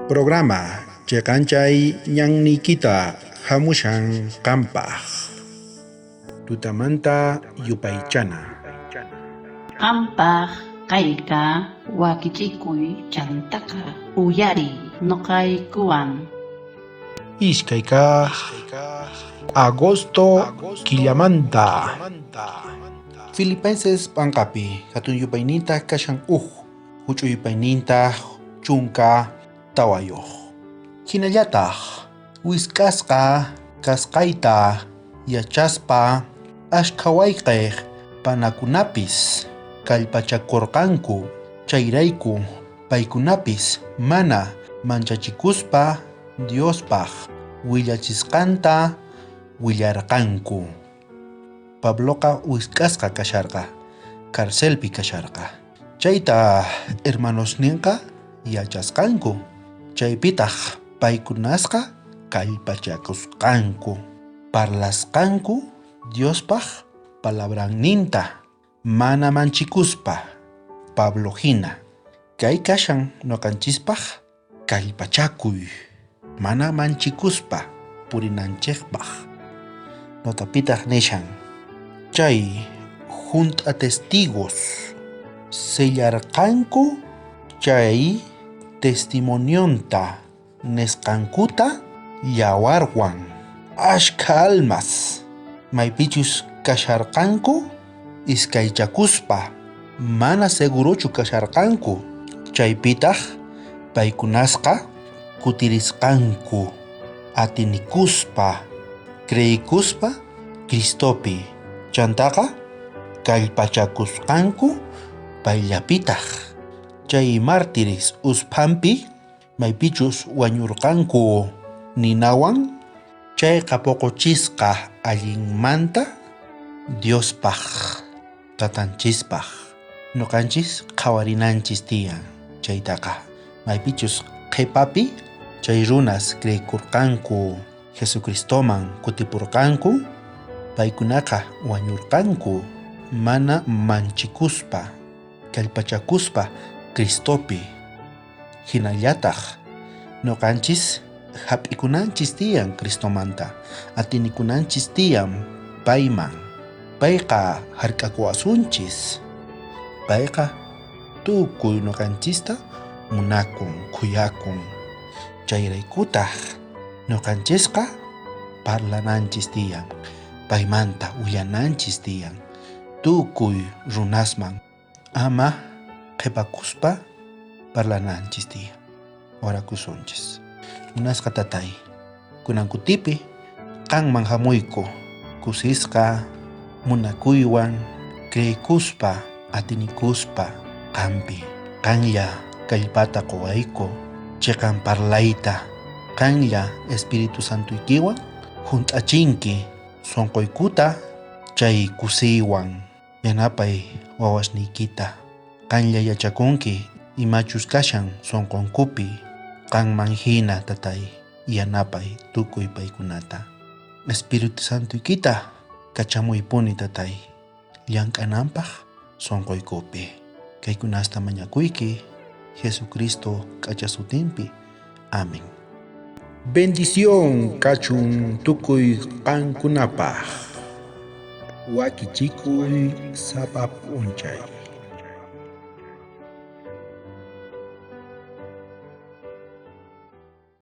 Programa Chekanchay Ñannikita Hamushan Kampaj Tutamanta Yupaychana Qampaq kayka wakichikuy chantaka uyari noqaykuwan. Iskayka Agosto Killamanta Filipenses Pankapi Hatun Yupaynita Kashan Huchu Yupayninta Chunka Tawayoh Hinallataq Wiskasqa Kasqayta Yachaspa Ashkawayqiq Panakunapis Kallpachakurqanku chayrayku paykunapis mana manchachikuspa Diospaq willachisqanta willarqanku. Pabloqa wiskasqa kasharqa, karcelpi kasharqa. Chayta hermanosninqa yachasqanku. Chaypitaq paykunasqa kallpachakusqanku. Parlasqanku Diospaq palabranninta mana manchikuspa. Pablo hina kay kashan noqanchispaq kallpachakuy mana manchikuspa purinanchikpaq. Notapitaq nishan chay junta testigos sellarqanku chay testimonionta nisqankuta yawarwan ashka almas maypichus kasharqanku iskaychakuspa mana seguruchu kasharqanku chaypitaq paykunasqa kutirisqanku atinikuspa creyikuspa Cristopi chantaqa kallpachakusqanku payllapitaq chay mártires usphampi maypichus wañurqanku ninawan chayqa puquchisqa allinmanta Diospaq tatanchispaq noqanchis qhawarinanchis tiyan chaytaqa maypichus qhipapi chay runas creykurqanku Jesucristoman kutipurqanku paykunaqa wañurqanku mana manchikuspa kallpachakuspa Cristopi hinallataq noqanchis hap'ikunanchis tiyan Cristomanta atinikunanchis tiyan payman payqa hark'akuwasunchis payqa tukuy noqanchista munakun khuyakun chayraykutaq noqanchisqa parlananchis tiyan paymanta willananchis tiyan tukuy runasman ama qhipakuspa parlananchis tiyan orakusunchis. Munasqa tatay kunan kutipi qanman hamuyku kusisqa munakuywan creykuspa atinikuspa qanpi qanlla kallpata quwayku chiqan parlayta qanlla Espiritu Santuykiwan hunt'achinki sunquykuta chay kusiywan yanapay wawasniykita qanlla yachakunki imachus kashan sunqunkupi qanman hina tatay yanapay tukuy paykunata Espiritu Santuykita kachamuypuni tatay llank'ananpaq sunquykupi kaykunasta mañakuyki Jesucristo k'acha sutinpi amén. Bendición kachun tukuy qankunapaq wakichikuy sapa p'unchay.